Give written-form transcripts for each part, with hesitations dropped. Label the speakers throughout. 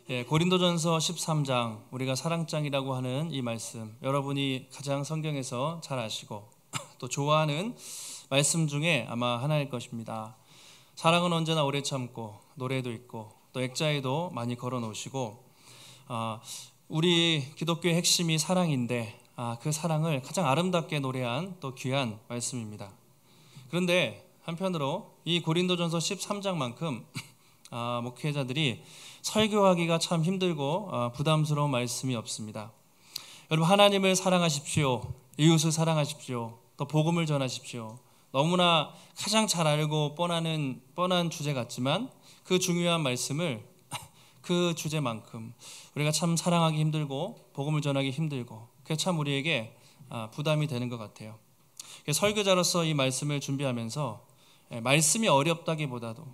Speaker 1: 고린도전서 13장, 우리가 사랑장이라고 하는 이 말씀, 여러분이 가장 성경에서 잘 아시고 또 좋아하는 말씀 중에 아마 하나일 것입니다. 사랑은 언제나 오래 참고 노래도 있고 또 액자에도 많이 걸어 놓으시고, 우리 기독교의 핵심이 사랑인데 그 사랑을 가장 아름답게 노래한 또 귀한 말씀입니다. 그런데 한편으로 이 고린도전서 13장만큼 목회자들이 설교하기가 참 힘들고 부담스러운 말씀이 없습니다. 여러분, 하나님을 사랑하십시오. 이웃을 사랑하십시오. 또 복음을 전하십시오. 너무나 가장 잘 알고 뻔한 주제 같지만 그 중요한 말씀을 그 주제만큼 우리가 참 사랑하기 힘들고 복음을 전하기 힘들고, 그게 참 우리에게 부담이 되는 것 같아요. 설교자로서 이 말씀을 준비하면서 말씀이 어렵다기보다도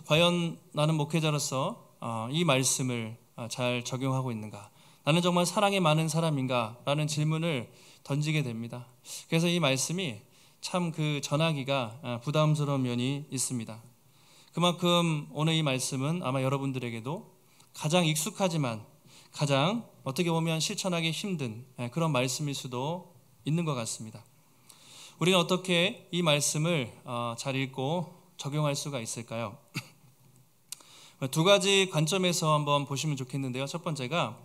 Speaker 1: 과연 나는 목회자로서 이 말씀을 잘 적용하고 있는가, 나는 정말 사랑이 많은 사람인가 라는 질문을 던지게 됩니다. 그래서 이 말씀이 참 그 전하기가 부담스러운 면이 있습니다. 그만큼 오늘 이 말씀은 아마 여러분들에게도 가장 익숙하지만 가장 어떻게 보면 실천하기 힘든 그런 말씀일 수도 있는 것 같습니다. 우리는 어떻게 이 말씀을 잘 읽고 적용할 수가 있을까요? 두 가지 관점에서 한번 보시면 좋겠는데요. 첫 번째가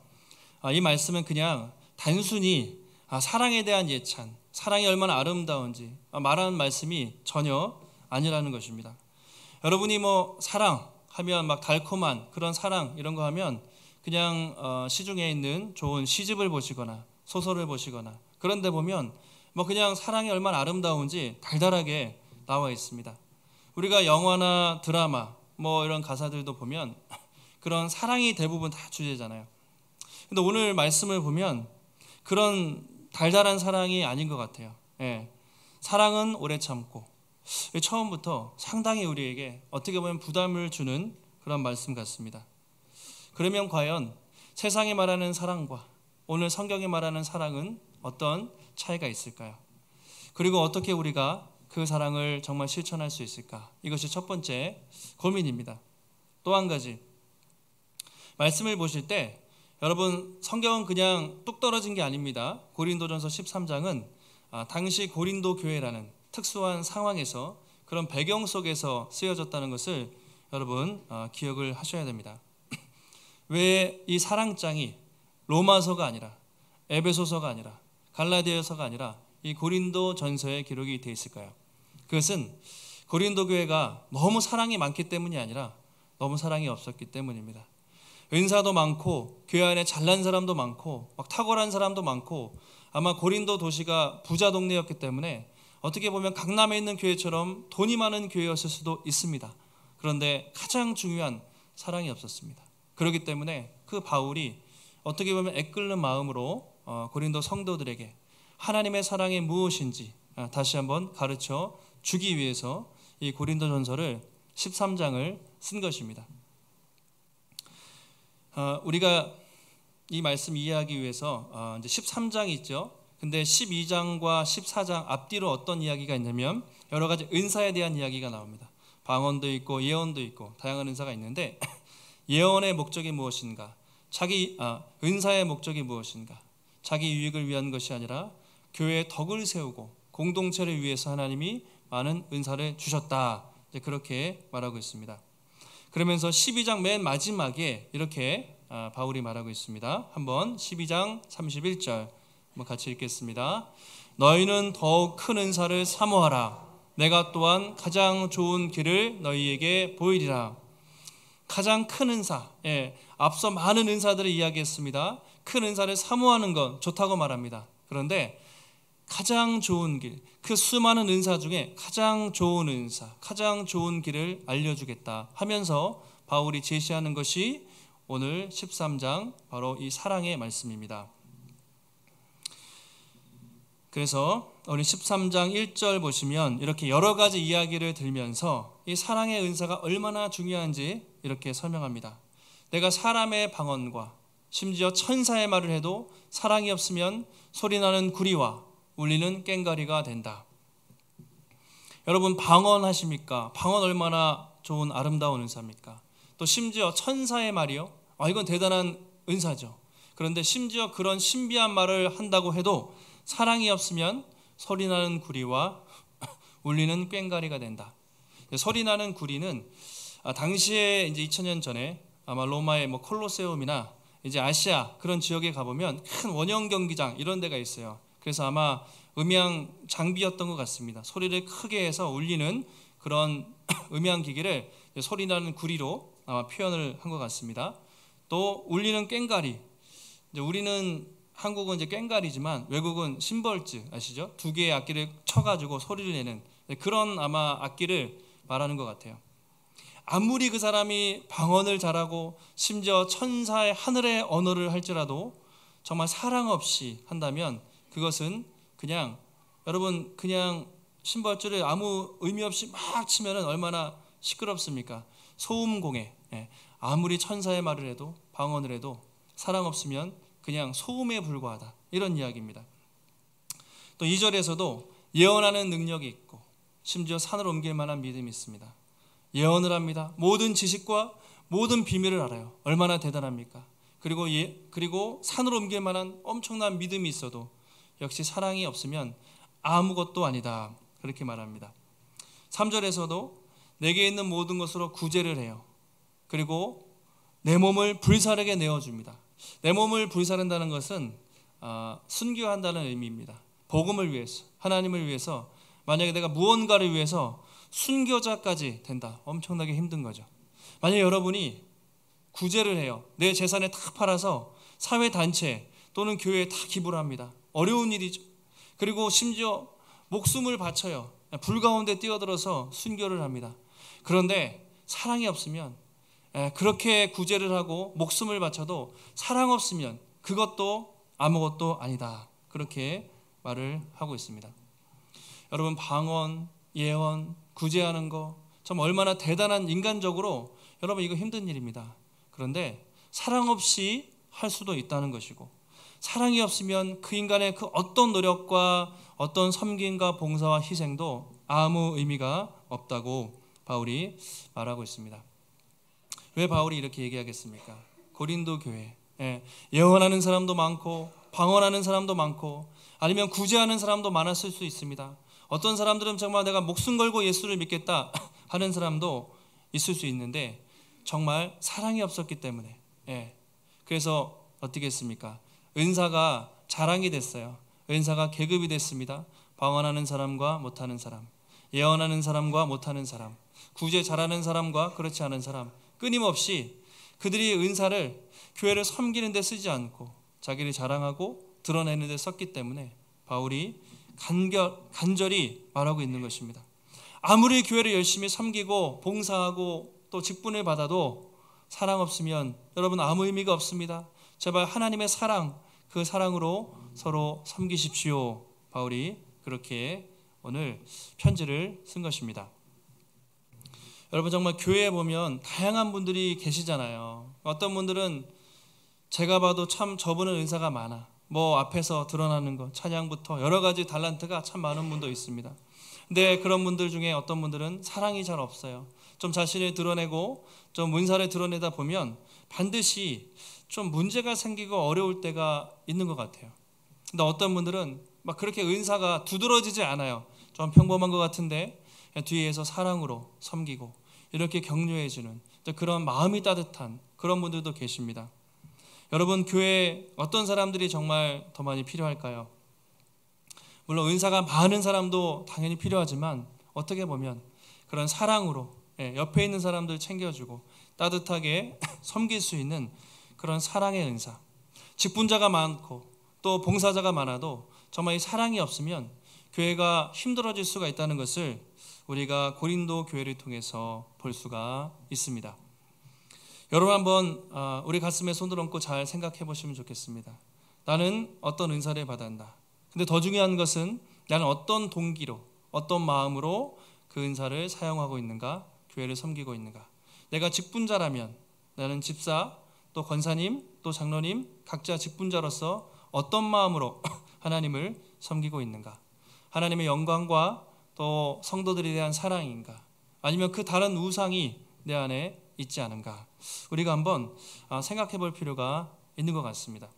Speaker 1: 이 말씀은 그냥 단순히 사랑에 대한 예찬, 사랑이 얼마나 아름다운지 말하는 말씀이 전혀 아니라는 것입니다. 여러분이 사랑하면 막 달콤한 그런 사랑 이런 거 하면 그냥 시중에 있는 좋은 시집을 보시거나 소설을 보시거나 그런 데 보면 그냥 사랑이 얼마나 아름다운지 달달하게 나와 있습니다. 우리가 영화나 드라마 이런 가사들도 보면 그런 사랑이 대부분 다 주제잖아요. 근데 오늘 말씀을 보면 그런 달달한 사랑이 아닌 것 같아요. 사랑은 오래 참고, 처음부터 상당히 우리에게 어떻게 보면 부담을 주는 그런 말씀 같습니다. 그러면 과연 세상이 말하는 사랑과 오늘 성경이 말하는 사랑은 어떤 차이가 있을까요? 그리고 어떻게 우리가 그 사랑을 정말 실천할 수 있을까? 이것이 첫 번째 고민입니다. 또 한 가지, 말씀을 보실 때 여러분, 성경은 그냥 뚝 떨어진 게 아닙니다. 고린도전서 13장은 당시 고린도 교회라는 특수한 상황에서 그런 배경 속에서 쓰여졌다는 것을 여러분 기억을 하셔야 됩니다. 왜 이 사랑장이 로마서가 아니라 에베소서가 아니라 갈라디아서가 아니라 이 고린도 전서에 기록이 되어 있을까요? 그것은 고린도 교회가 너무 사랑이 많기 때문이 아니라 너무 사랑이 없었기 때문입니다. 은사도 많고 교회 안에 잘난 사람도 많고 막 탁월한 사람도 많고, 아마 고린도 도시가 부자 동네였기 때문에 어떻게 보면 강남에 있는 교회처럼 돈이 많은 교회였을 수도 있습니다. 그런데 가장 중요한 사랑이 없었습니다. 그렇기 때문에 그 바울이 어떻게 보면 애끓는 마음으로 고린도 성도들에게 하나님의 사랑이 무엇인지 다시 한번 가르쳐 주기 위해서 이 고린도전서를 13장을 쓴 것입니다. 우리가 이 말씀 이해하기 위해서 이제 13장이 있죠. 근데 12장과 14장 앞뒤로 어떤 이야기가 있냐면 여러 가지 은사에 대한 이야기가 나옵니다. 방언도 있고 예언도 있고 다양한 은사가 있는데 예언의 목적이 무엇인가? 은사의 목적이 무엇인가? 자기 유익을 위한 것이 아니라 교회의 덕을 세우고 공동체를 위해서 하나님이 많은 은사를 주셨다. 이제 그렇게 말하고 있습니다. 그러면서 12장 맨 마지막에 이렇게 바울이 말하고 있습니다. 한번 12장 31절 한번 같이 읽겠습니다. 너희는 더욱 큰 은사를 사모하라. 내가 또한 가장 좋은 길을 너희에게 보이리라. 가장 큰 은사, 앞서 많은 은사들을 이야기했습니다. 큰 은사를 사모하는 건 좋다고 말합니다. 그런데 가장 좋은 길, 그 수많은 은사 중에 가장 좋은 은사, 가장 좋은 길을 알려주겠다 하면서 바울이 제시하는 것이 오늘 13장 바로 이 사랑의 말씀입니다. 그래서 오늘 13장 1절 보시면 이렇게 여러 가지 이야기를 들면서 이 사랑의 은사가 얼마나 중요한지 이렇게 설명합니다. 내가 사람의 방언과 심지어 천사의 말을 해도 사랑이 없으면 소리나는 구리와 울리는 꽹과리가 된다. 여러분, 방언 하십니까? 방언 얼마나 좋은 아름다운 은사입니까? 또 심지어 천사의 말이요, 이건 대단한 은사죠. 그런데 심지어 그런 신비한 말을 한다고 해도 사랑이 없으면 소리나는 구리와 울리는 꽹과리가 된다. 소리나는 구리는 당시에 이제 2000년 전에 아마 로마의 콜로세움이나 이제 아시아 그런 지역에 가보면 큰 원형 경기장 이런 데가 있어요. 그래서 아마 음향 장비였던 것 같습니다. 소리를 크게 해서 울리는 그런 음향 기기를 소리나는 구리로 아마 표현을 한 것 같습니다. 또 울리는 꽹과리. 이제 우리는 한국은 이제 꽹과리지만 외국은 심벌즈 아시죠? 두 개의 악기를 쳐가지고 소리를 내는 그런 아마 악기를 말하는 것 같아요. 아무리 그 사람이 방언을 잘하고 심지어 천사의 하늘의 언어를 할지라도 정말 사랑 없이 한다면 그것은 그냥 여러분 그냥 심벌주를 아무 의미 없이 막 치면은 얼마나 시끄럽습니까? 소음공해. 아무리 천사의 말을 해도 방언을 해도 사랑 없으면 그냥 소음에 불과하다. 이런 이야기입니다. 또 2절에서도 예언하는 능력이 있고 심지어 산을 옮길 만한 믿음이 있습니다. 예언을 합니다. 모든 지식과 모든 비밀을 알아요. 얼마나 대단합니까? 그리고 산을 옮길 만한 엄청난 믿음이 있어도 역시 사랑이 없으면 아무것도 아니다. 그렇게 말합니다. 3절에서도 내게 있는 모든 것으로 구제를 해요. 그리고 내 몸을 불사르게 내어줍니다. 내 몸을 불사른다는 것은 순교한다는 의미입니다. 복음을 위해서, 하나님을 위해서 만약에 내가 무언가를 위해서 순교자까지 된다. 엄청나게 힘든 거죠. 만약에 여러분이 구제를 해요. 내 재산을 다 팔아서 사회단체 또는 교회에 다 기부를 합니다. 어려운 일이죠. 그리고 심지어 목숨을 바쳐요. 불 가운데 뛰어들어서 순교를 합니다. 그런데 사랑이 없으면 그렇게 구제를 하고 목숨을 바쳐도 사랑 없으면 그것도 아무것도 아니다. 그렇게 말을 하고 있습니다. 여러분 방언, 예언, 구제하는 거 참 얼마나 대단한 인간적으로 여러분 이거 힘든 일입니다. 그런데 사랑 없이 할 수도 있다는 것이고 사랑이 없으면 그 인간의 그 어떤 노력과 어떤 섬김과 봉사와 희생도 아무 의미가 없다고 바울이 말하고 있습니다. 왜 바울이 이렇게 얘기하겠습니까? 고린도 교회 예언하는 사람도 많고 방언하는 사람도 많고 아니면 구제하는 사람도 많았을 수 있습니다. 어떤 사람들은 정말 내가 목숨 걸고 예수를 믿겠다 하는 사람도 있을 수 있는데 정말 사랑이 없었기 때문에 그래서 어떻게 했습니까? 은사가 자랑이 됐어요. 은사가 계급이 됐습니다. 방언하는 사람과 못하는 사람, 예언하는 사람과 못하는 사람, 구제 잘하는 사람과 그렇지 않은 사람, 끊임없이 그들이 은사를 교회를 섬기는 데 쓰지 않고 자기를 자랑하고 드러내는 데 썼기 때문에 바울이 간절히 말하고 있는 것입니다. 아무리 교회를 열심히 섬기고 봉사하고 또 직분을 받아도 사랑 없으면 여러분 아무 의미가 없습니다. 제발 하나님의 사랑, 그 사랑으로 서로 섬기십시오. 바울이 그렇게 오늘 편지를 쓴 것입니다. 여러분 정말 교회에 보면 다양한 분들이 계시잖아요. 어떤 분들은 제가 봐도 참 저분은 은사가 많아. 앞에서 드러나는 것, 찬양부터 여러 가지 달란트가 참 많은 분도 있습니다. 근데 그런 분들 중에 어떤 분들은 사랑이 잘 없어요. 좀 자신을 드러내고 좀 은사를 드러내다 보면 반드시 좀 문제가 생기고 어려울 때가 있는 것 같아요. 근데 어떤 분들은 막 그렇게 은사가 두드러지지 않아요. 좀 평범한 것 같은데 뒤에서 사랑으로 섬기고 이렇게 격려해주는 그런 마음이 따뜻한 그런 분들도 계십니다. 여러분 교회에 어떤 사람들이 정말 더 많이 필요할까요? 물론 은사가 많은 사람도 당연히 필요하지만 어떻게 보면 그런 사랑으로 옆에 있는 사람들 챙겨주고 따뜻하게 섬길 수 있는 그런 사랑의 은사. 직분자가 많고 또 봉사자가 많아도 정말 이 사랑이 없으면 교회가 힘들어질 수가 있다는 것을 우리가 고린도 교회를 통해서 볼 수가 있습니다. 여러분 한번 우리 가슴에 손을 얹고 잘 생각해 보시면 좋겠습니다. 나는 어떤 은사를 받았나? 근데 더 중요한 것은 나는 어떤 동기로, 어떤 마음으로 그 은사를 사용하고 있는가? 교회를 섬기고 있는가? 내가 직분자라면 나는 집사, 또 권사님, 또 장로님 각자 직분자로서 어떤 마음으로 하나님을 섬기고 있는가? 하나님의 영광과 또 성도들에 대한 사랑인가? 아니면 그 다른 우상이 내 안에 있지 않은가, 우리가 한번 생각해 볼 필요가 있는 것 같습니다.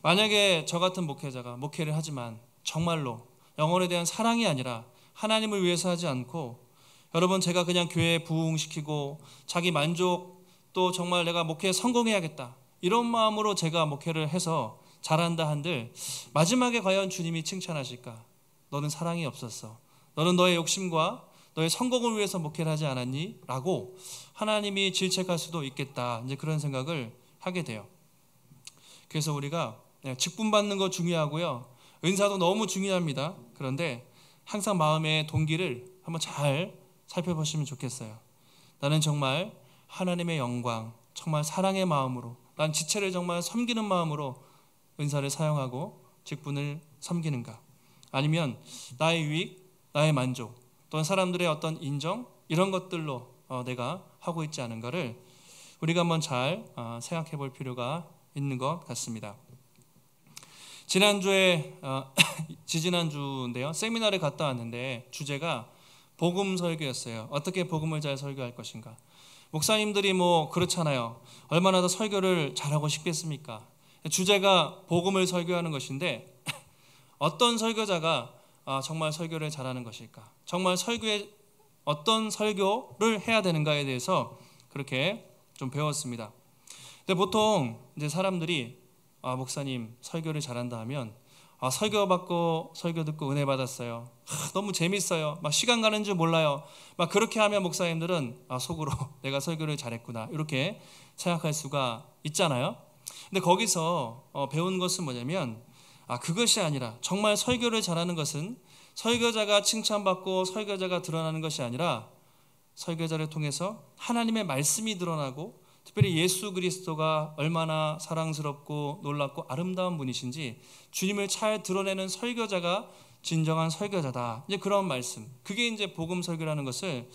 Speaker 1: 만약에 저 같은 목회자가 목회를 하지만 정말로 영혼에 대한 사랑이 아니라 하나님을 위해서 하지 않고, 여러분, 제가 그냥 교회에 부흥시키고 자기 만족, 또 정말 내가 목회에 성공해야겠다 이런 마음으로 제가 목회를 해서 잘한다 한들 마지막에 과연 주님이 칭찬하실까? 너는 사랑이 없었어. 너는 너의 욕심과 너의 성공을 위해서 목회를 하지 않았니? 라고 하나님이 질책할 수도 있겠다. 이제 그런 생각을 하게 돼요. 그래서 우리가 직분 받는 거 중요하고요. 은사도 너무 중요합니다. 그런데 항상 마음의 동기를 한번 잘 살펴보시면 좋겠어요. 나는 정말 하나님의 영광, 정말 사랑의 마음으로, 난 지체를 정말 섬기는 마음으로 은사를 사용하고 직분을 섬기는가? 아니면 나의 유익, 나의 만족, 또는 사람들의 어떤 인정, 이런 것들로 내가 하고 있지 않은가를 우리가 한번 잘 생각해 볼 필요가 있는 것 같습니다. 지난주에 지지난주인데요, 세미나를 갔다 왔는데 주제가 복음 설교였어요. 어떻게 복음을 잘 설교할 것인가. 목사님들이 뭐 그렇잖아요. 얼마나 더 설교를 잘하고 싶겠습니까? 주제가 복음을 설교하는 것인데 어떤 설교자가 정말 설교를 잘하는 것일까? 정말 설교에 어떤 설교를 해야 되는가에 대해서 그렇게 좀 배웠습니다. 근데 보통 이제 사람들이 목사님 설교를 잘한다 하면 설교 받고 설교 듣고 은혜 받았어요. 너무 재밌어요. 막 시간 가는 줄 몰라요. 막 그렇게 하면 목사님들은 속으로 내가 설교를 잘했구나 이렇게 생각할 수가 있잖아요. 근데 거기서 배운 것은 뭐냐면 그것이 아니라 정말 설교를 잘하는 것은 설교자가 칭찬받고 설교자가 드러나는 것이 아니라 설교자를 통해서 하나님의 말씀이 드러나고, 특별히 예수 그리스도가 얼마나 사랑스럽고 놀랍고 아름다운 분이신지 주님을 잘 드러내는 설교자가 진정한 설교자다. 이제 그런 말씀, 그게 이제 복음 설교라는 것을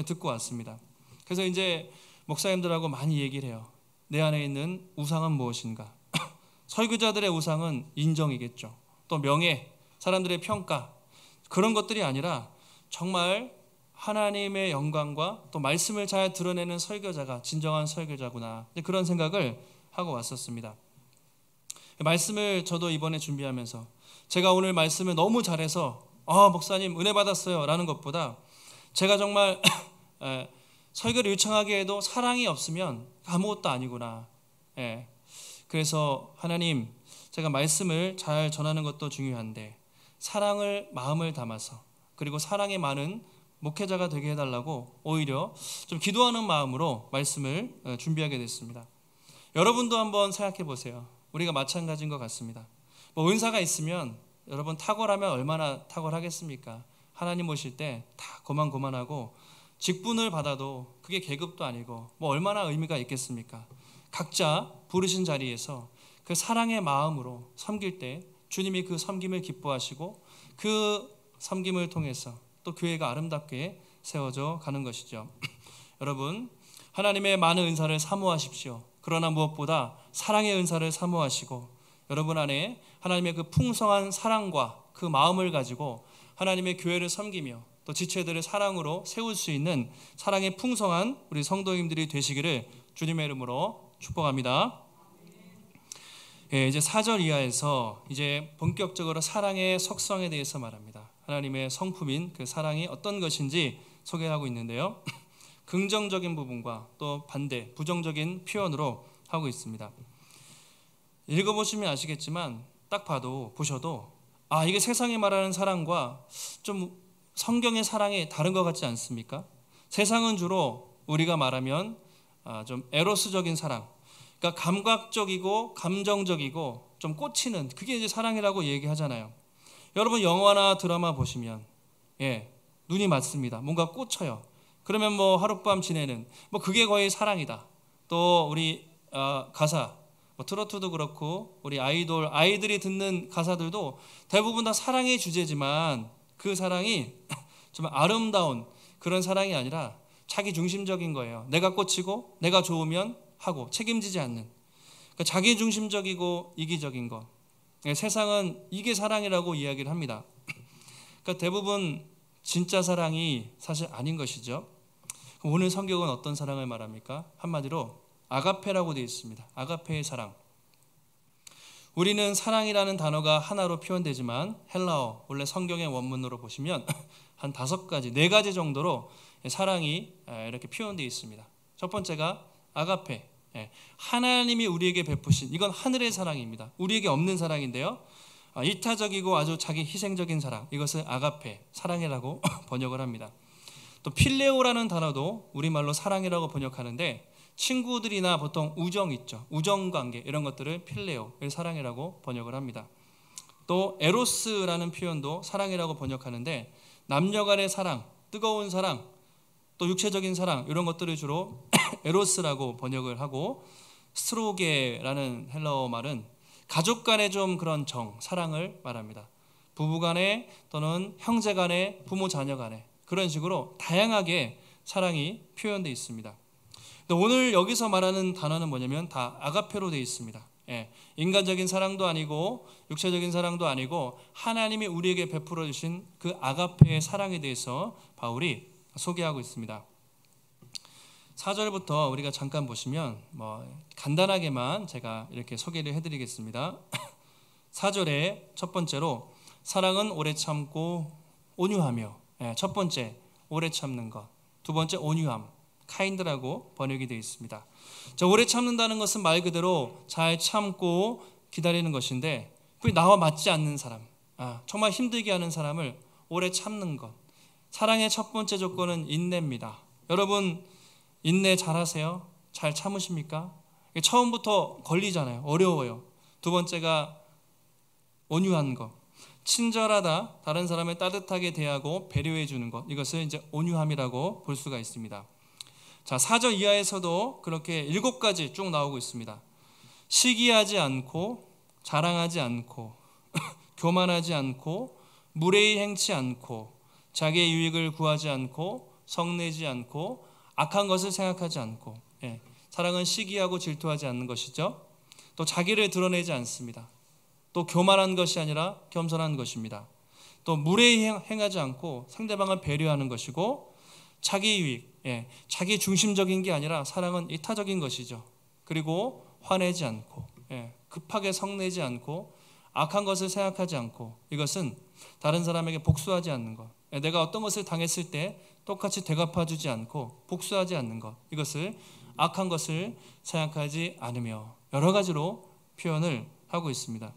Speaker 1: 듣고 왔습니다. 그래서 이제 목사님들하고 많이 얘기를 해요. 내 안에 있는 우상은 무엇인가? 설교자들의 우상은 인정이겠죠. 또 명예, 사람들의 평가, 그런 것들이 아니라 정말 하나님의 영광과 또 말씀을 잘 드러내는 설교자가 진정한 설교자구나, 그런 생각을 하고 왔었습니다. 말씀을 저도 이번에 준비하면서 제가 오늘 말씀을 너무 잘해서 목사님 은혜 받았어요 라는 것보다 제가 정말 설교를 유창하게 해도 사랑이 없으면 아무것도 아니구나. 그래서 하나님, 제가 말씀을 잘 전하는 것도 중요한데 사랑을 마음을 담아서, 그리고 사랑이 많은 목회자가 되게 해달라고 오히려 좀 기도하는 마음으로 말씀을 준비하게 됐습니다. 여러분도 한번 생각해 보세요. 우리가 마찬가지인 것 같습니다. 뭐 은사가 있으면 여러분 탁월하면 얼마나 탁월하겠습니까? 하나님 오실 때 다 고만고만하고, 직분을 받아도 그게 계급도 아니고 뭐 얼마나 의미가 있겠습니까? 각자 부르신 자리에서 그 사랑의 마음으로 섬길 때 주님이 그 섬김을 기뻐하시고 그 섬김을 통해서 또 교회가 아름답게 세워져 가는 것이죠. 여러분, 하나님의 많은 은사를 사모하십시오. 그러나 무엇보다 사랑의 은사를 사모하시고 여러분 안에 하나님의 그 풍성한 사랑과 그 마음을 가지고 하나님의 교회를 섬기며 또 지체들을 사랑으로 세울 수 있는 사랑의 풍성한 우리 성도님들이 되시기를 주님의 이름으로 축복합니다. 이제 4절 이하에서 이제 본격적으로 사랑의 속성에 대해서 말합니다. 하나님의 성품인 그 사랑이 어떤 것인지 소개하고 있는데요. 긍정적인 부분과 또 반대, 부정적인 표현으로 하고 있습니다. 읽어보시면 아시겠지만 딱 보셔도 이게 세상이 말하는 사랑과 좀 성경의 사랑이 다른 것 같지 않습니까? 세상은 주로 우리가 말하면 좀 에로스적인 사랑, 그러니까 감각적이고 감정적이고 좀 꽂히는, 그게 이제 사랑이라고 얘기하잖아요. 여러분 영화나 드라마 보시면 눈이 맞습니다. 뭔가 꽂혀요. 그러면 뭐 하룻밤 지내는 뭐 그게 거의 사랑이다. 또 우리 가사, 뭐 트로트도 그렇고 우리 아이들이 듣는 가사들도 대부분 다 사랑의 주제지만 그 사랑이 좀 아름다운 그런 사랑이 아니라 자기 중심적인 거예요. 내가 꽂히고 내가 좋으면 하고 책임지지 않는, 그러니까 자기 중심적이고 이기적인 것. 세상은 이게 사랑이라고 이야기를 합니다. 그러니까 대부분 진짜 사랑이 사실 아닌 것이죠. 오늘 성경은 어떤 사랑을 말합니까? 한마디로 아가페라고 되어 있습니다. 아가페의 사랑. 우리는 사랑이라는 단어가 하나로 표현되지만 헬라어, 원래 성경의 원문으로 보시면 한 5가지, 4가지 정도로 사랑이 이렇게 표현되어 있습니다. 첫 번째가 아가페, 하나님이 우리에게 베푸신, 이건 하늘의 사랑입니다. 우리에게 없는 사랑인데요, 이타적이고 아주 자기 희생적인 사랑, 이것을 아가페, 사랑이라고 번역을 합니다. 또 필레오라는 단어도 우리말로 사랑이라고 번역하는데, 친구들이나 보통 우정 있죠, 우정관계, 이런 것들을 필레오, 사랑이라고 번역을 합니다. 또 에로스라는 표현도 사랑이라고 번역하는데, 남녀 간의 사랑, 뜨거운 사랑, 또 육체적인 사랑, 이런 것들을 주로 에로스라고 번역을 하고, 스트로게라는 헬라어 말은 가족 간의 좀 그런 정, 사랑을 말합니다. 부부 간의 또는 형제 간의, 부모 자녀 간의, 그런 식으로 다양하게 사랑이 표현되어 있습니다. 근데 오늘 여기서 말하는 단어는 뭐냐면 다 아가페로 되어 있습니다. 인간적인 사랑도 아니고 육체적인 사랑도 아니고 하나님이 우리에게 베풀어 주신 그 아가페의 사랑에 대해서 바울이 소개하고 있습니다. 4절부터 우리가 잠깐 보시면 간단하게만 제가 이렇게 소개를 해드리겠습니다. 4절에 첫 번째로 사랑은 오래 참고 온유하며, 첫 번째 오래 참는 것, 두 번째 온유함, 카인드라고 번역이 되어 있습니다. 자, 오래 참는다는 것은 말 그대로 잘 참고 기다리는 것인데, 그게 나와 맞지 않는 사람, 정말 힘들게 하는 사람을 오래 참는 것. 사랑의 첫 번째 조건은 인내입니다. 여러분 인내 잘하세요? 잘 참으십니까? 처음부터 걸리잖아요. 어려워요. 두 번째가 온유한 것, 친절하다, 다른 사람을 따뜻하게 대하고 배려해 주는 것, 이것을 이제 온유함이라고 볼 수가 있습니다. 자, 4절 이하에서도 그렇게 7가지 쭉 나오고 있습니다. 시기하지 않고, 자랑하지 않고, 교만하지 않고, 무례히 행치 않고, 자기의 유익을 구하지 않고, 성내지 않고, 악한 것을 생각하지 않고. 사랑은 시기하고 질투하지 않는 것이죠. 또 자기를 드러내지 않습니다. 또 교만한 것이 아니라 겸손한 것입니다. 또 무례히 행하지 않고 상대방을 배려하는 것이고, 자기 유익, 자기 중심적인 게 아니라 사랑은 이타적인 것이죠. 그리고 화내지 않고, 급하게 성내지 않고, 악한 것을 생각하지 않고, 이것은 다른 사람에게 복수하지 않는 것, 내가 어떤 것을 당했을 때 똑같이 되갚아주지 않고 복수하지 않는 것, 이것을 악한 것을 생각하지 않으며, 여러 가지로 표현을 하고 있습니다.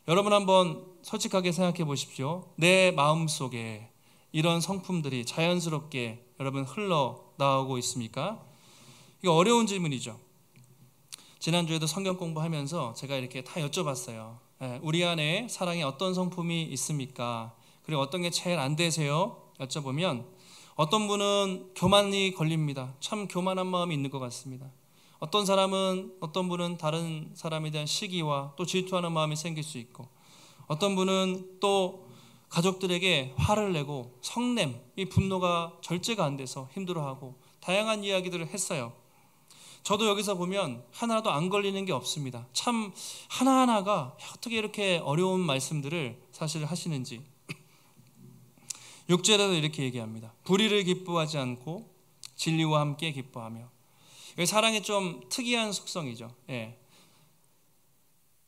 Speaker 1: 여러분 한번 솔직하게 생각해 보십시오. 내 마음속에 이런 성품들이 자연스럽게 여러분 흘러나오고 있습니까? 이거 어려운 질문이죠. 지난주에도 성경 공부하면서 제가 이렇게 다 여쭤봤어요. 우리 안에 사랑에 어떤 성품이 있습니까? 그리고 어떤 게 제일 안 되세요? 여쭤보면 어떤 분은 교만이 걸립니다. 참 교만한 마음이 있는 것 같습니다. 어떤 분은 다른 사람에 대한 시기와 또 질투하는 마음이 생길 수 있고, 어떤 분은 또 가족들에게 화를 내고 성냄, 이 분노가 절제가 안 돼서 힘들어하고, 다양한 이야기들을 했어요. 저도 여기서 보면 하나도 안 걸리는 게 없습니다. 참 하나하나가 어떻게 이렇게 어려운 말씀들을 사실 하시는지. 6절에도 이렇게 얘기합니다. 불의를 기뻐하지 않고 진리와 함께 기뻐하며. 사랑의 좀 특이한 속성이죠.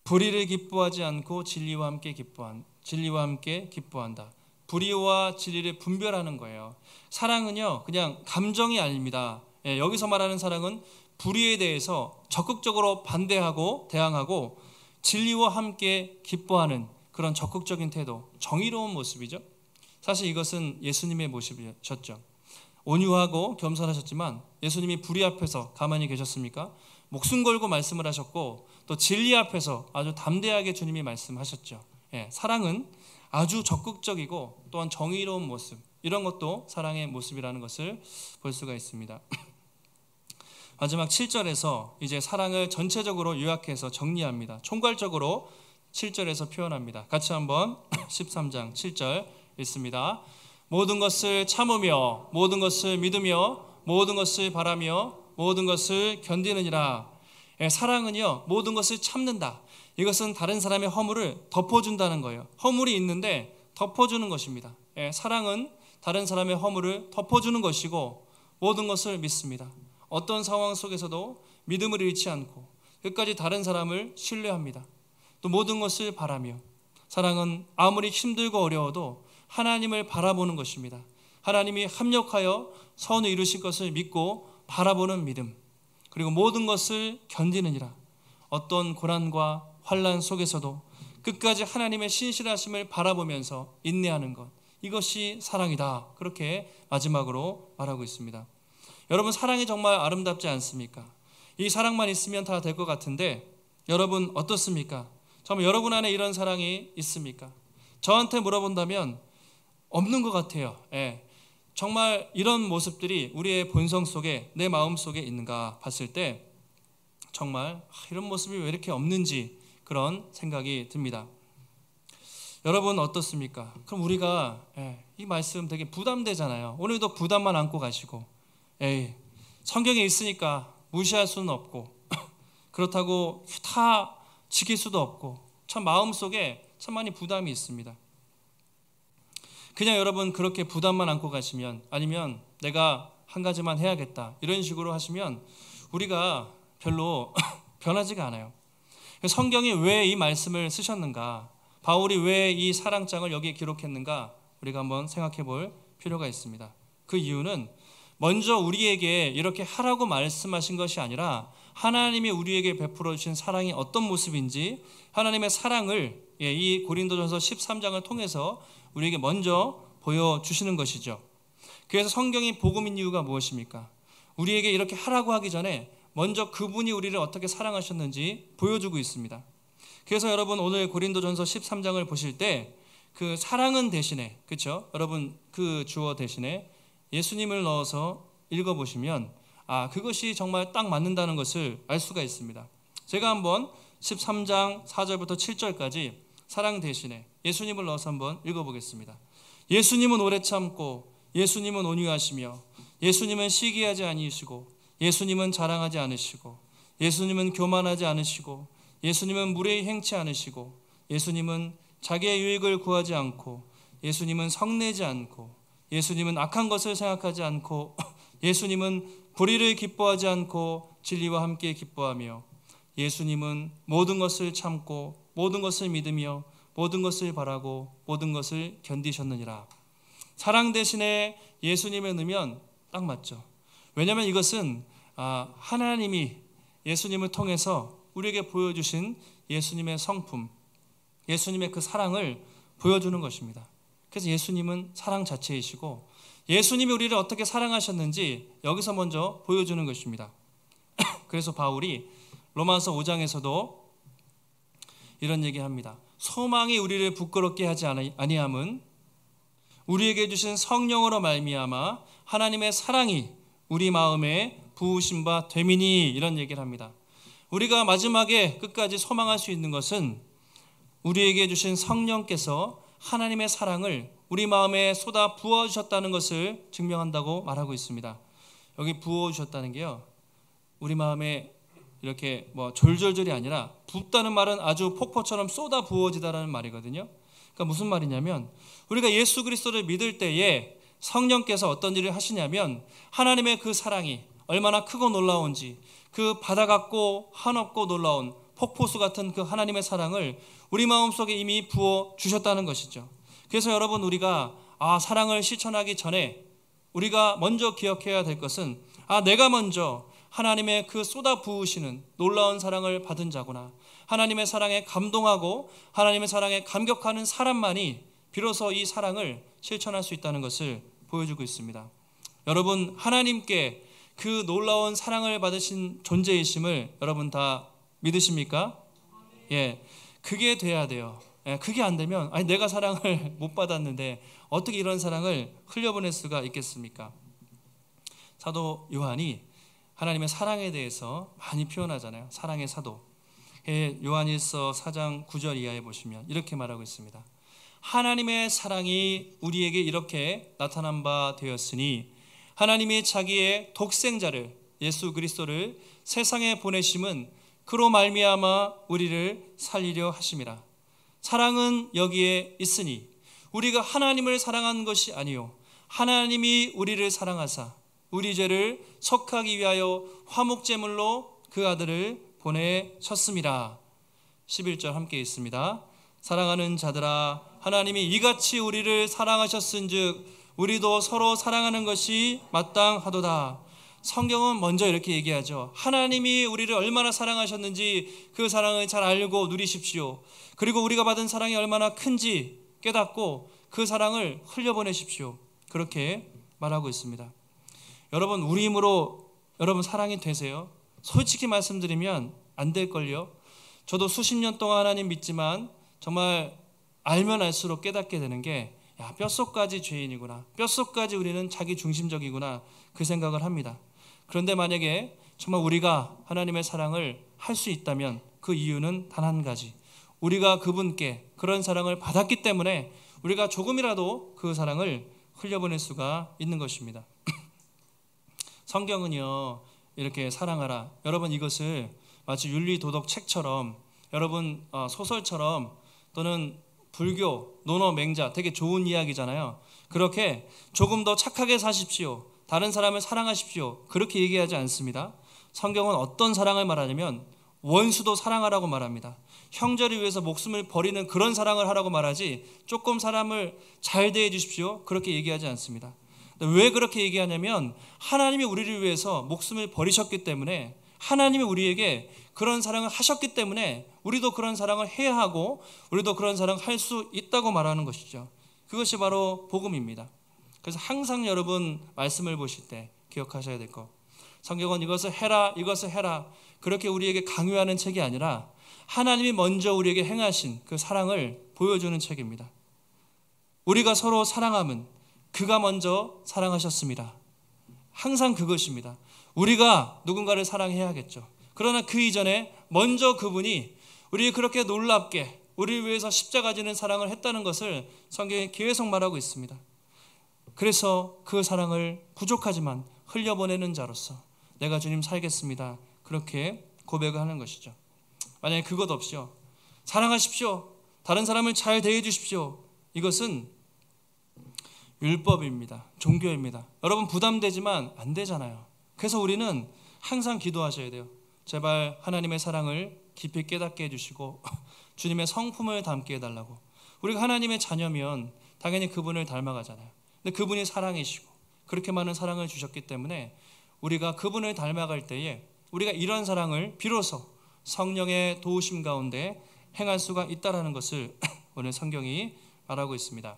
Speaker 1: 불의를 기뻐하지 않고 진리와 함께 기뻐한다. 불의와 진리를 분별하는 거예요. 사랑은요, 그냥 감정이 아닙니다. 여기서 말하는 사랑은 불의에 대해서 적극적으로 반대하고 대항하고, 진리와 함께 기뻐하는 그런 적극적인 태도, 정의로운 모습이죠. 사실 이것은 예수님의 모습이셨죠. 온유하고 겸손하셨지만 예수님이 불의 앞에서 가만히 계셨습니까? 목숨 걸고 말씀을 하셨고, 또 진리 앞에서 아주 담대하게 주님이 말씀하셨죠. 사랑은 아주 적극적이고 또한 정의로운 모습, 이런 것도 사랑의 모습이라는 것을 볼 수가 있습니다. 마지막 7절에서 이제 사랑을 전체적으로 요약해서 정리합니다. 총괄적으로 7절에서 표현합니다. 같이 한번 13장 7절 읽습니다. 모든 것을 참으며, 모든 것을 믿으며, 모든 것을 바라며, 모든 것을 견디느니라. 사랑은요, 모든 것을 참는다. 이것은 다른 사람의 허물을 덮어준다는 거예요. 허물이 있는데 덮어주는 것입니다. 사랑은 다른 사람의 허물을 덮어주는 것이고, 모든 것을 믿습니다. 어떤 상황 속에서도 믿음을 잃지 않고 끝까지 다른 사람을 신뢰합니다. 또 모든 것을 바라며, 사랑은 아무리 힘들고 어려워도 하나님을 바라보는 것입니다. 하나님이 합력하여 선을 이루실 것을 믿고 바라보는 믿음, 그리고 모든 것을 견디느니라. 어떤 고난과 환난 속에서도 끝까지 하나님의 신실하심을 바라보면서 인내하는 것, 이것이 사랑이다. 그렇게 마지막으로 말하고 있습니다. 여러분, 사랑이 정말 아름답지 않습니까? 이 사랑만 있으면 다 될 것 같은데 여러분 어떻습니까? 정말 여러분 안에 이런 사랑이 있습니까? 저한테 물어본다면 없는 것 같아요. 정말 이런 모습들이 우리의 본성 속에, 내 마음 속에 있는가 봤을 때 정말 이런 모습이 왜 이렇게 없는지 그런 생각이 듭니다. 여러분 어떻습니까? 그럼 우리가 이 말씀 되게 부담되잖아요. 오늘도 부담만 안고 가시고, 성경에 있으니까 무시할 수는 없고 그렇다고 다 지킬 수도 없고, 참 마음속에 참 많이 부담이 있습니다. 그냥 여러분 그렇게 부담만 안고 가시면, 아니면 내가 한 가지만 해야겠다 이런 식으로 하시면 우리가 별로 변하지가 않아요. 성경이 왜 이 말씀을 쓰셨는가, 바울이 왜 이 사랑장을 여기에 기록했는가, 우리가 한번 생각해 볼 필요가 있습니다. 그 이유는 먼저 우리에게 이렇게 하라고 말씀하신 것이 아니라 하나님이 우리에게 베풀어 주신 사랑이 어떤 모습인지, 하나님의 사랑을 이 고린도전서 13장을 통해서 우리에게 먼저 보여주시는 것이죠. 그래서 성경이 복음인 이유가 무엇입니까? 우리에게 이렇게 하라고 하기 전에 먼저 그분이 우리를 어떻게 사랑하셨는지 보여주고 있습니다. 그래서 여러분 오늘 고린도전서 13장을 보실 때 그 사랑은 대신에, 그렇죠? 여러분 그 주어 대신에 예수님을 넣어서 읽어보시면 그것이 정말 딱 맞는다는 것을 알 수가 있습니다. 제가 한번 13장 4절부터 7절까지 사랑 대신에 예수님을 넣어서 한번 읽어보겠습니다. 예수님은 오래 참고, 예수님은 온유하시며, 예수님은 시기하지 아니시고, 예수님은 자랑하지 않으시고, 예수님은 교만하지 않으시고, 예수님은 무례히 행치 않으시고, 예수님은 자기의 유익을 구하지 않고, 예수님은 성내지 않고, 예수님은 악한 것을 생각하지 않고, 예수님은 불의를 기뻐하지 않고 진리와 함께 기뻐하며, 예수님은 모든 것을 참고 모든 것을 믿으며 모든 것을 바라고 모든 것을 견디셨느니라. 사랑 대신에 예수님을 넣으면 딱 맞죠. 왜냐하면 이것은 하나님이 예수님을 통해서 우리에게 보여주신 예수님의 성품, 예수님의 그 사랑을 보여주는 것입니다. 그래서 예수님은 사랑 자체이시고 예수님이 우리를 어떻게 사랑하셨는지 여기서 먼저 보여주는 것입니다. 그래서 바울이 로마서 5장에서도 이런 얘기합니다. 소망이 우리를 부끄럽게 하지 아니함은 우리에게 주신 성령으로 말미암아 하나님의 사랑이 우리 마음에 부으신 바 됨이니, 이런 얘기를 합니다. 우리가 마지막에 끝까지 소망할 수 있는 것은 우리에게 주신 성령께서 하나님의 사랑을 우리 마음에 쏟아 부어주셨다는 것을 증명한다고 말하고 있습니다. 여기 부어주셨다는 게요, 우리 마음에 이렇게 졸졸졸이 아니라 붓다는 말은 아주 폭포처럼 쏟아 부어지다라는 말이거든요. 그러니까 무슨 말이냐면 우리가 예수 그리스도를 믿을 때에 성령께서 어떤 일을 하시냐면 하나님의 그 사랑이 얼마나 크고 놀라운지, 그 바다 같고 한없고 놀라운 폭포수 같은 그 하나님의 사랑을 우리 마음속에 이미 부어 주셨다는 것이죠. 그래서 여러분, 우리가 사랑을 실천하기 전에 우리가 먼저 기억해야 될 것은 내가 먼저 하나님의 그 쏟아 부으시는 놀라운 사랑을 받은 자구나, 하나님의 사랑에 감동하고 하나님의 사랑에 감격하는 사람만이 비로소 이 사랑을 실천할 수 있다는 것을 보여주고 있습니다. 여러분, 하나님께 그 놀라운 사랑을 받으신 존재이심을 여러분 다 믿으십니까? 그게 돼야 돼요. 그게 안 되면 내가 사랑을 못 받았는데 어떻게 이런 사랑을 흘려보낼 수가 있겠습니까? 사도 요한이 하나님의 사랑에 대해서 많이 표현하잖아요. 사랑의 사도. 요한일서 4장 9절 이하에 보시면 이렇게 말하고 있습니다. 하나님의 사랑이 우리에게 이렇게 나타난 바 되었으니 하나님이 자기의 독생자를, 예수 그리스도를 세상에 보내심은 그로 말미암아 우리를 살리려 하심이라. 사랑은 여기에 있으니 우리가 하나님을 사랑한 것이 아니요 하나님이 우리를 사랑하사 우리 죄를 속하기 위하여 화목제물로 그 아들을 보내셨습니다. 11절 함께 있습니다. 사랑하는 자들아, 하나님이 이같이 우리를 사랑하셨은즉 우리도 서로 사랑하는 것이 마땅하도다. 성경은 먼저 이렇게 얘기하죠. 하나님이 우리를 얼마나 사랑하셨는지 그 사랑을 잘 알고 누리십시오. 그리고 우리가 받은 사랑이 얼마나 큰지 깨닫고 그 사랑을 흘려보내십시오. 그렇게 말하고 있습니다. 여러분, 우리 힘으로 여러분 사랑이 되세요? 솔직히 말씀드리면 안 될걸요. 저도 수십 년 동안 하나님 믿지만 정말 알면 알수록 깨닫게 되는 게 뼛속까지 죄인이구나, 뼛속까지 우리는 자기 중심적이구나, 그 생각을 합니다. 그런데 만약에 정말 우리가 하나님의 사랑을 할 수 있다면 그 이유는 단 한 가지, 우리가 그분께 그런 사랑을 받았기 때문에 우리가 조금이라도 그 사랑을 흘려보낼 수가 있는 것입니다. 성경은요 이렇게 사랑하라, 여러분 이것을 마치 윤리도덕 책처럼, 여러분 소설처럼, 또는 불교 논어 맹자 되게 좋은 이야기잖아요. 그렇게 조금 더 착하게 사십시오, 다른 사람을 사랑하십시오, 그렇게 얘기하지 않습니다. 성경은 어떤 사랑을 말하냐면 원수도 사랑하라고 말합니다. 형제를 위해서 목숨을 버리는 그런 사랑을 하라고 말하지 조금 사람을 잘 대해 주십시오, 그렇게 얘기하지 않습니다. 왜 그렇게 얘기하냐면 하나님이 우리를 위해서 목숨을 버리셨기 때문에, 하나님이 우리에게 그런 사랑을 하셨기 때문에 우리도 그런 사랑을 해야 하고 우리도 그런 사랑을 할 수 있다고 말하는 것이죠. 그것이 바로 복음입니다. 그래서 항상 여러분 말씀을 보실 때 기억하셔야 될 것, 성경은 이것을 해라, 이것을 해라 그렇게 우리에게 강요하는 책이 아니라 하나님이 먼저 우리에게 행하신 그 사랑을 보여주는 책입니다. 우리가 서로 사랑함은 그가 먼저 사랑하셨습니다. 항상 그것입니다. 우리가 누군가를 사랑해야겠죠. 그러나 그 이전에 먼저 그분이 우리 그렇게 놀랍게 우리를 위해서 십자가 지는 사랑을 했다는 것을 성경에 계속 말하고 있습니다. 그래서 그 사랑을 부족하지만 흘려보내는 자로서 내가 주님 살겠습니다, 그렇게 고백을 하는 것이죠. 만약에 그것 없이요, 사랑하십시오, 다른 사람을 잘 대해 주십시오, 이것은 율법입니다. 종교입니다. 여러분 부담되지만 안 되잖아요. 그래서 우리는 항상 기도하셔야 돼요. 제발 하나님의 사랑을 깊이 깨닫게 해주시고 주님의 성품을 담게 해달라고. 우리가 하나님의 자녀면 당연히 그분을 닮아가잖아요. 근데 그분이 사랑이시고 그렇게 많은 사랑을 주셨기 때문에 우리가 그분을 닮아갈 때에 우리가 이런 사랑을 비로소 성령의 도우심 가운데 행할 수가 있다는 것을 오늘 성경이 말하고 있습니다.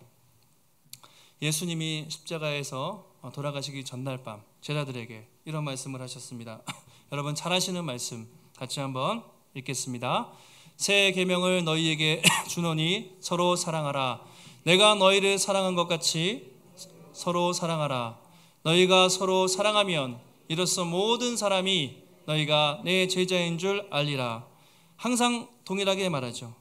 Speaker 1: 예수님이 십자가에서 돌아가시기 전날 밤 제자들에게 이런 말씀을 하셨습니다. 여러분 잘 아시는 말씀 같이 한번 읽겠습니다. 새 계명을 너희에게 주노니 서로 사랑하라. 내가 너희를 사랑한 것 같이 서로 사랑하라. 너희가 서로 사랑하면 이로써 모든 사람이 너희가 내 제자인 줄 알리라. 항상 동일하게 말하죠.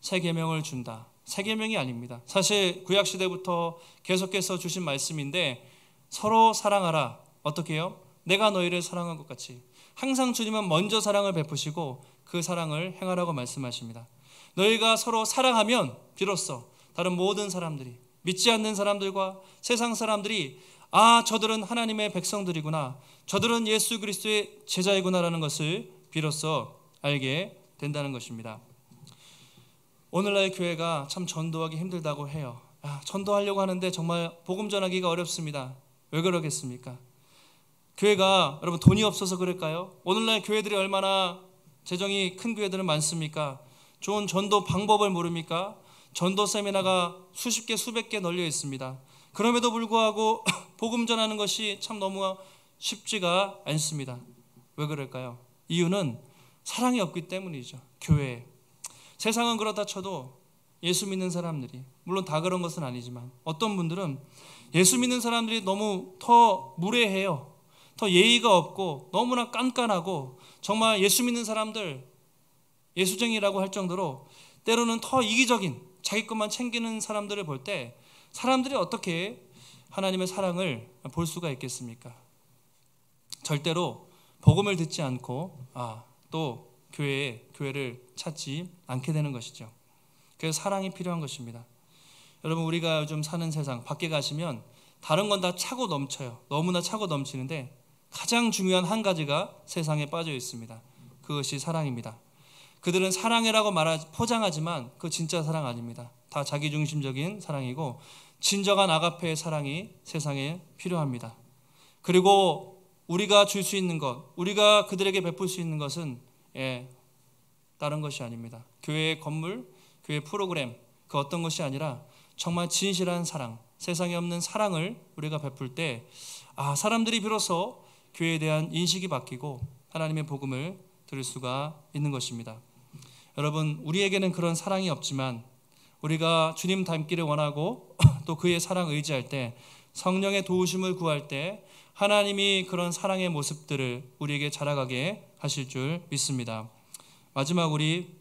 Speaker 1: 새 계명을 준다. 새 계명이 아닙니다. 사실 구약 시대부터 계속해서 주신 말씀인데 서로 사랑하라. 어떻게 해요? 내가 너희를 사랑한 것 같이. 항상 주님은 먼저 사랑을 베푸시고 그 사랑을 행하라고 말씀하십니다. 너희가 서로 사랑하면 비로소 다른 모든 사람들이, 믿지 않는 사람들과 세상 사람들이 저들은 하나님의 백성들이구나, 저들은 예수 그리스도의 제자이구나라는 것을 비로소 알게 된다는 것입니다. 오늘날 교회가 참 전도하기 힘들다고 해요. 전도하려고 하는데 정말 복음 전하기가 어렵습니다. 왜 그러겠습니까? 교회가 여러분 돈이 없어서 그럴까요? 오늘날 교회들이 얼마나 재정이 큰 교회들은 많습니까? 좋은 전도 방법을 모릅니까? 전도 세미나가 수십 개 수백 개 널려 있습니다. 그럼에도 불구하고 복음 전하는 것이 참 너무 쉽지가 않습니다. 왜 그럴까요? 이유는 사랑이 없기 때문이죠. 교회에. 세상은 그렇다 쳐도 예수 믿는 사람들이, 물론 다 그런 것은 아니지만 어떤 분들은 예수 믿는 사람들이 너무 더 무례해요. 더 예의가 없고 너무나 깐깐하고 정말 예수 믿는 사람들 예수쟁이라고 할 정도로 때로는 더 이기적인 자기 것만 챙기는 사람들을 볼 때 사람들이 어떻게 하나님의 사랑을 볼 수가 있겠습니까? 절대로 복음을 듣지 않고 또 교회를 찾지 않게 되는 것이죠. 그래서 사랑이 필요한 것입니다. 여러분 우리가 요즘 사는 세상 밖에 가시면 다른 건 다 차고 넘쳐요. 너무나 차고 넘치는데 가장 중요한 한 가지가 세상에 빠져 있습니다. 그것이 사랑입니다. 그들은 사랑이라고 포장하지만 그 진짜 사랑 아닙니다. 다 자기중심적인 사랑이고 진정한 아가페의 사랑이 세상에 필요합니다. 그리고 우리가 줄 수 있는 것, 우리가 그들에게 베풀 수 있는 것은 다른 것이 아닙니다. 교회의 건물, 교회 프로그램 그 어떤 것이 아니라 정말 진실한 사랑, 세상에 없는 사랑을 우리가 베풀 때 사람들이 비로소 교회에 대한 인식이 바뀌고 하나님의 복음을 들을 수가 있는 것입니다. 여러분, 우리에게는 그런 사랑이 없지만 우리가 주님 닮기를 원하고 또 그의 사랑 의지할 때, 성령의 도우심을 구할 때 하나님이 그런 사랑의 모습들을 우리에게 자라가게 하실 줄 믿습니다. 마지막 우리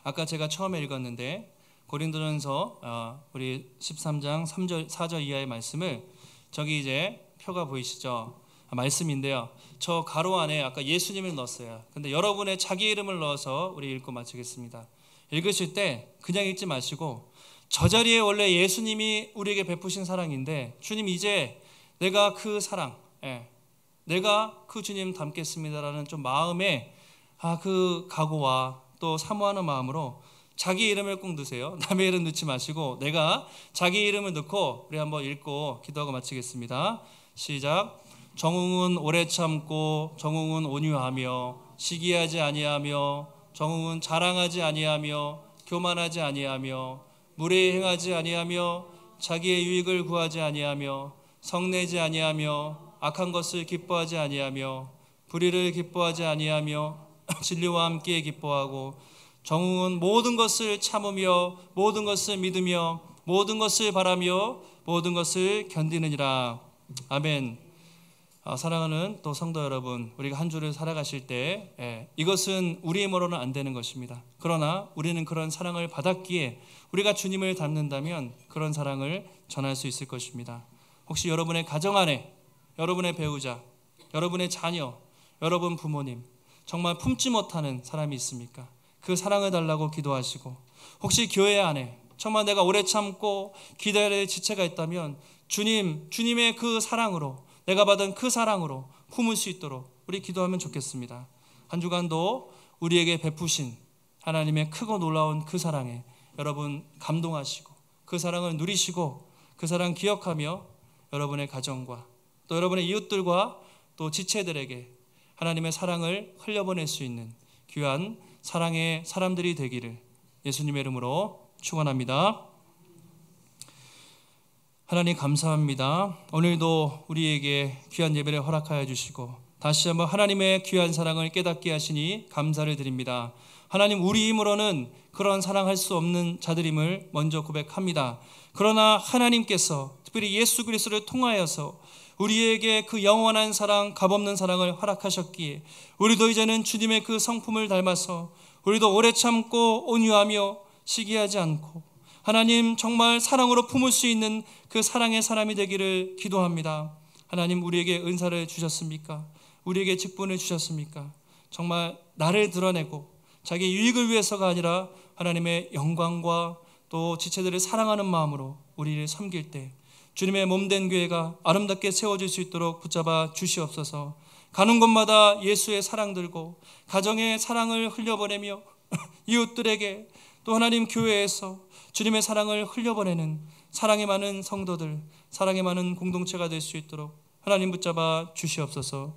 Speaker 1: 아까 제가 처음에 읽었는데 고린도전서 우리 13장 3절 4절 이하의 말씀을 저기 이제 표가 보이시죠? 말씀인데요. 저 가로 안에 아까 예수님을 넣었어요. 근데 여러분의 자기 이름을 넣어서 우리 읽고 마치겠습니다. 읽으실 때 그냥 읽지 마시고 저 자리에 원래 예수님이 우리에게 베푸신 사랑인데 주님 이제 내가 그 사랑, 내가 그 주님 닮겠습니다라는 좀 마음에 그 각오와 또 사모하는 마음으로 자기 이름을 꼭 넣으세요. 남의 이름 넣지 마시고 내가 자기 이름을 넣고 우리 한번 읽고 기도하고 마치겠습니다. 시작. 정웅은 오래 참고 정웅은 온유하며 시기하지 아니하며 정웅은 자랑하지 아니하며 교만하지 아니하며 무례히 행하지 아니하며 자기의 유익을 구하지 아니하며 성내지 아니하며 악한 것을 기뻐하지 아니하며 불의를 기뻐하지 아니하며 진리와 함께 기뻐하고 정웅은 모든 것을 참으며 모든 것을 믿으며 모든 것을 바라며 모든 것을 견디느니라. 아멘. 사랑하는 또 성도 여러분, 우리가 한 주를 살아가실 때 이것은 우리의 힘으로는 안 되는 것입니다. 그러나 우리는 그런 사랑을 받았기에 우리가 주님을 닮는다면 그런 사랑을 전할 수 있을 것입니다. 혹시 여러분의 가정 안에 여러분의 배우자, 여러분의 자녀, 여러분 부모님 정말 품지 못하는 사람이 있습니까? 그 사랑을 달라고 기도하시고, 혹시 교회 안에 정말 내가 오래 참고 기다릴 지체가 있다면 주님의 그 사랑으로, 내가 받은 그 사랑으로 품을 수 있도록 우리 기도하면 좋겠습니다. 한 주간도 우리에게 베푸신 하나님의 크고 놀라운 그 사랑에 여러분 감동하시고 그 사랑을 누리시고 그 사랑 기억하며 여러분의 가정과 또 여러분의 이웃들과 또 지체들에게 하나님의 사랑을 흘려보낼 수 있는 귀한 사랑의 사람들이 되기를 예수님의 이름으로 축원합니다. 하나님 감사합니다. 오늘도 우리에게 귀한 예배를 허락하여 주시고 다시 한번 하나님의 귀한 사랑을 깨닫게 하시니 감사를 드립니다. 하나님, 우리 힘으로는 그런 사랑할 수 없는 자들임을 먼저 고백합니다. 그러나 하나님께서 특별히 예수 그리스도를 통하여서 우리에게 그 영원한 사랑, 값없는 사랑을 허락하셨기에 우리도 이제는 주님의 그 성품을 닮아서 우리도 오래 참고 온유하며 시기하지 않고 하나님 정말 사랑으로 품을 수 있는 그 사랑의 사람이 되기를 기도합니다. 하나님, 우리에게 은사를 주셨습니까? 우리에게 직분을 주셨습니까? 정말 나를 드러내고 자기 유익을 위해서가 아니라 하나님의 영광과 또 지체들을 사랑하는 마음으로 우리를 섬길 때 주님의 몸된 교회가 아름답게 세워질 수 있도록 붙잡아 주시옵소서. 가는 곳마다 예수의 사랑 들고 가정의 사랑을 흘려보내며 이웃들에게 또 하나님 교회에서 주님의 사랑을 흘려보내는 사랑이 많은 성도들, 사랑이 많은 공동체가 될 수 있도록 하나님 붙잡아 주시옵소서.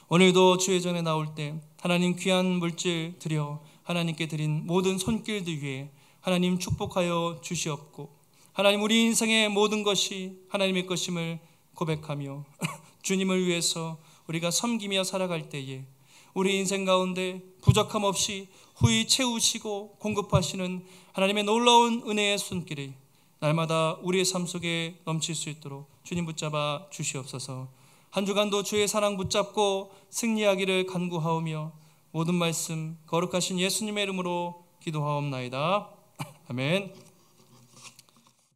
Speaker 1: 오늘도 주의 전에 나올 때 하나님 귀한 물질 드려 하나님께 드린 모든 손길들 위에 하나님 축복하여 주시옵고 하나님 우리 인생의 모든 것이 하나님의 것임을 고백하며 주님을 위해서 우리가 섬기며 살아갈 때에 우리 인생 가운데 부족함 없이 후히 채우시고 공급하시는 하나님의 놀라운 은혜의 손길이 날마다 우리의 삶 속에 넘칠 수 있도록 주님 붙잡아 주시옵소서. 한 주간도 주의 사랑 붙잡고 승리하기를 간구하오며 모든 말씀 거룩하신 예수님의 이름으로 기도하옵나이다. 아멘.